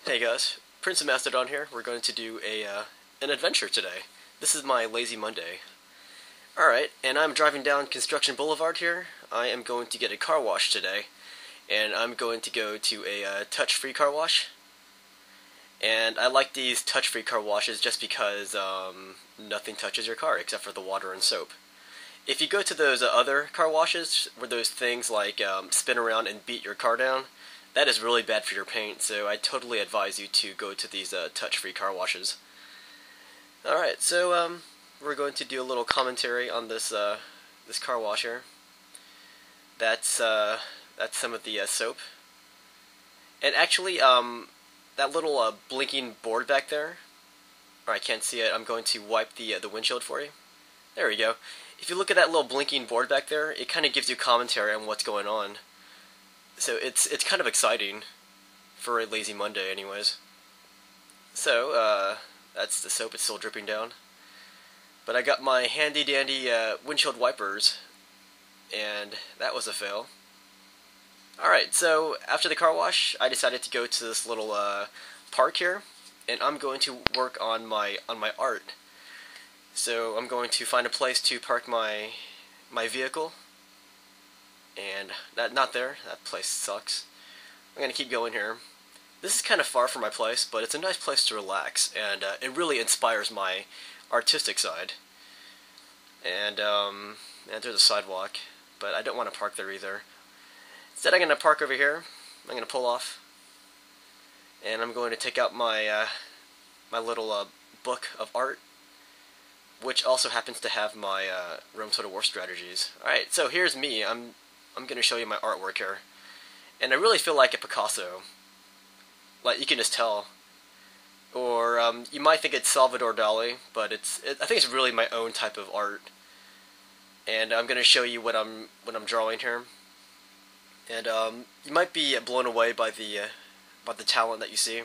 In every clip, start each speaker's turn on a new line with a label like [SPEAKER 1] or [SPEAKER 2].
[SPEAKER 1] Hey guys, PrinceofMacedon here. We're going to do an adventure today. This is my lazy Monday. Alright, and I'm driving down Construction Boulevard here. I am going to get a car wash today. And I'm going to go to a touch-free car wash. And I like these touch-free car washes just because nothing touches your car except for the water and soap. If you go to those other car washes where those things like spin around and beat your car down, that is really bad for your paint, so I totally advise you to go to these touch-free car washes. Alright, so we're going to do a little commentary on this this car wash here. That's some of the soap. And actually, that little blinking board back there, or I can't see it, I'm going to wipe the windshield for you. There we go. If you look at that little blinking board back there, it kind of gives you commentary on what's going on. So it's kind of exciting for a lazy Monday anyways. So, that's the soap, it's still dripping down. But I got my handy dandy windshield wipers, and that was a fail. Alright, so after the car wash, I decided to go to this little park here, and I'm going to work on my art. So I'm going to find a place to park my vehicle. And not there. That place sucks. I'm gonna keep going here. This is kind of far from my place, but it's a nice place to relax, and it really inspires my artistic side. And there's a sidewalk, but I don't want to park there either. Instead, I'm gonna park over here. I'm gonna pull off, and I'm going to take out my my little book of art, which also happens to have my Rome Total War strategies. Alright, so here's me. I'm going to show you my artwork here. And I really feel like a Picasso. Like, you can just tell. Or, you might think it's Salvador Dali, but I think it's really my own type of art. And I'm going to show you what I'm drawing here. And, you might be blown away by the talent that you see.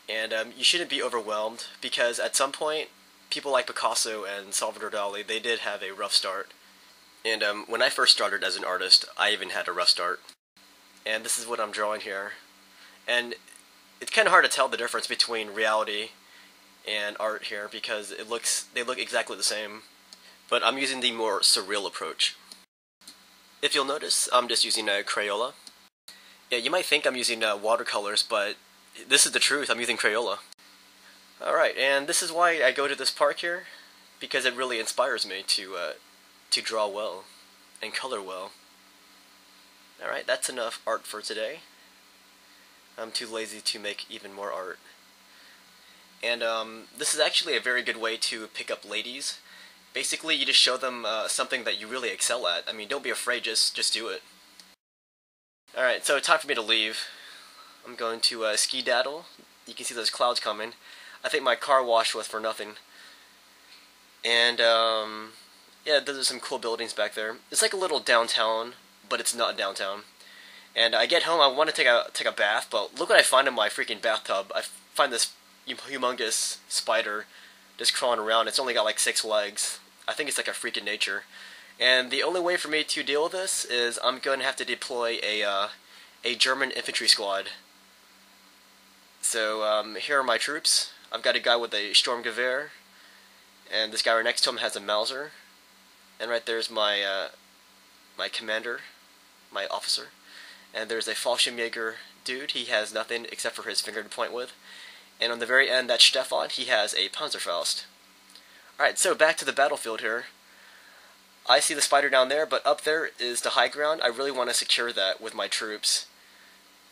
[SPEAKER 1] And, you shouldn't be overwhelmed, because at some point, people like Picasso and Salvador Dali, they did have a rough start. And when I first started as an artist, I even had a rough start. And this is what I'm drawing here. And it's kind of hard to tell the difference between reality and art here because they look exactly the same. But I'm using the more surreal approach. If you'll notice, I'm just using a Crayola. Yeah, you might think I'm using watercolors, but this is the truth. I'm using Crayola. Alright, and this is why I go to this park here, because it really inspires me to draw well and color well. Alright, that's enough art for today. I'm too lazy to make even more art. And this is actually a very good way to pick up ladies. Basically, you just show them something that you really excel at. I mean, don't be afraid, just do it. Alright, so time for me to leave. I'm going to ski-daddle. You can see those clouds coming. I think my car wash was for nothing. And, yeah, there's some cool buildings back there. It's like a little downtown, but it's not downtown. And I get home, I want to take a bath, but look what I find in my freaking bathtub. I find this humongous spider just crawling around. It's only got like 6 legs. I think it's like a freak in nature. And the only way for me to deal with this is I'm going to have to deploy a German infantry squad. So here are my troops. I've got a guy with a Sturmgewehr, and this guy right next to him has a Mauser. And right there's my my commander, my officer. And there's a Fallschirmjäger dude. He has nothing except for his finger to point with. And on the very end, that's Stefan. He has a Panzerfaust. Alright, so back to the battlefield here. I see the spider down there, but up there is the high ground. I really want to secure that with my troops,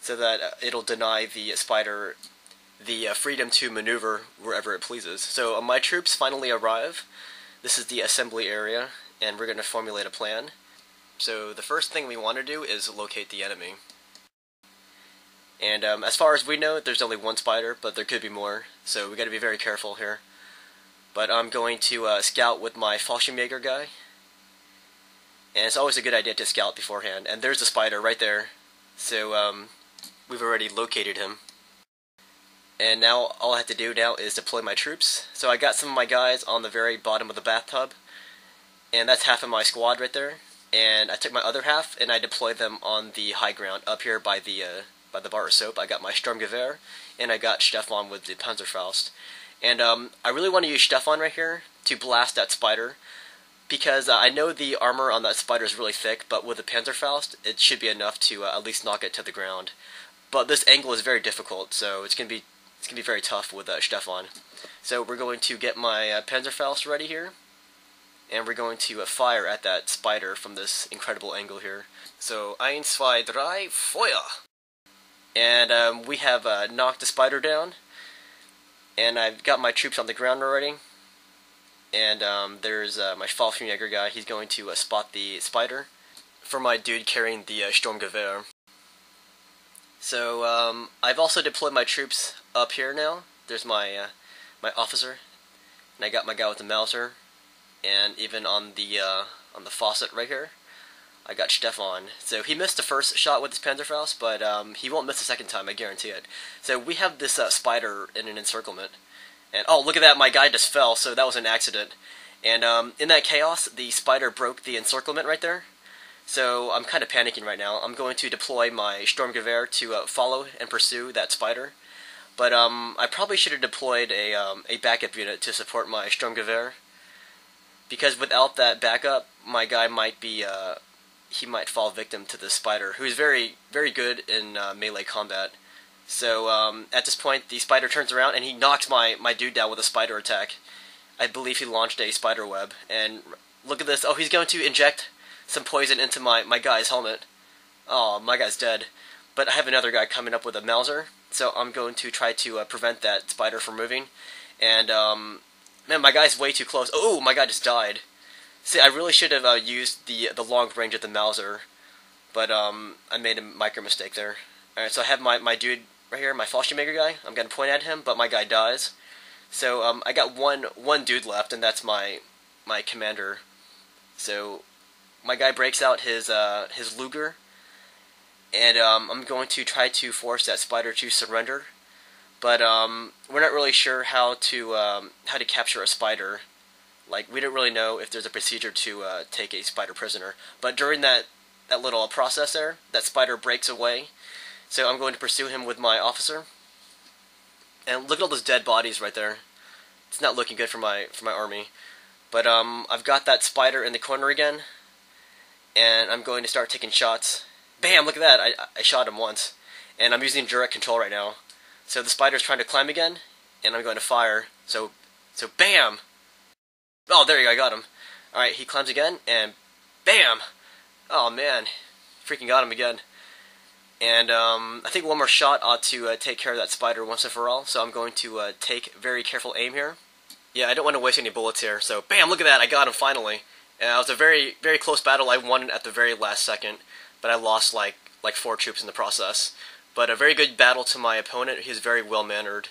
[SPEAKER 1] so that it'll deny the spider the freedom to maneuver wherever it pleases. So my troops finally arrive. This is the assembly area, and we're going to formulate a plan. So the first thing we want to do is locate the enemy. And as far as we know, there's only one spider, but there could be more, so we got to be very careful here. But I'm going to scout with my Fallschirmjäger guy. And it's always a good idea to scout beforehand. And there's the spider right there. So we've already located him. And now all I have to do now is deploy my troops. So I got some of my guys on the very bottom of the bathtub. And that's half of my squad right there. And I took my other half and I deployed them on the high ground up here by the by the bar of soap. I got my Sturmgewehr, and I got Stefan with the Panzerfaust. And I really want to use Stefan right here to blast that spider, because I know the armor on that spider is really thick, but with the Panzerfaust, it should be enough to at least knock it to the ground. But this angle is very difficult, so it's gonna be very tough with Stefan. So we're going to get my Panzerfaust ready here, and we're going to fire at that spider from this incredible angle here. So 1, 2, 3, Feuer! And we have knocked the spider down, and I've got my troops on the ground already. And there's my Fallschirmjäger guy. He's going to spot the spider for my dude carrying the Sturmgewehr. So I've also deployed my troops up here now. There's my my officer, and I got my guy with the Mauser, and even on the faucet right here, I got Stefan. So he missed the first shot with his Panzerfaust, but he won't miss the second time, I guarantee it. So we have this spider in an encirclement. And oh, look at that, my guy just fell, so that was an accident. And in that chaos, the spider broke the encirclement right there. So I'm kind of panicking right now. I'm going to deploy my Sturmgewehr to follow and pursue that spider. But I probably should have deployed a backup unit to support my Sturmgewehr, because without that backup, my guy might be he might fall victim to the spider, who is very good in melee combat. So at this point, the spider turns around and he knocks my dude down with a spider attack. I believe he launched a spider web. And look at this. Oh, he's going to inject some poison into my guy's helmet. Oh, my guy's dead. But I have another guy coming up with a Mauser, so I'm going to try to prevent that spider from moving. And man, my guy's way too close. Oh, my guy just died. See, I really should have used the long range of the Mauser, but I made a micro mistake there. Alright, so I have my dude right here, my Fallschirmjäger guy. I'm going to point at him, but my guy dies. So I got one dude left, and that's my commander. So my guy breaks out his Luger, and I'm going to try to force that spider to surrender. But we're not really sure how to capture a spider. Like, we don't really know if there's a procedure to take a spider prisoner. But during that little process there, that spider breaks away. So I'm going to pursue him with my officer. And look at all those dead bodies right there. It's not looking good for my army. But I've got that spider in the corner again, and I'm going to start taking shots. Bam! Look at that. I shot him once, and I'm using direct control right now. So the spider's trying to climb again, and I'm going to fire. So bam! Oh, there you go. I got him. All right, he climbs again, and bam! Oh man, freaking got him again. And I think one more shot ought to take care of that spider once and for all, so I'm going to take very careful aim here. Yeah, I don't want to waste any bullets here, so bam, look at that, I got him finally. It was a very, very close battle. I won it at the very last second, but I lost like 4 troops in the process. But a very good battle to my opponent. He was very well-mannered.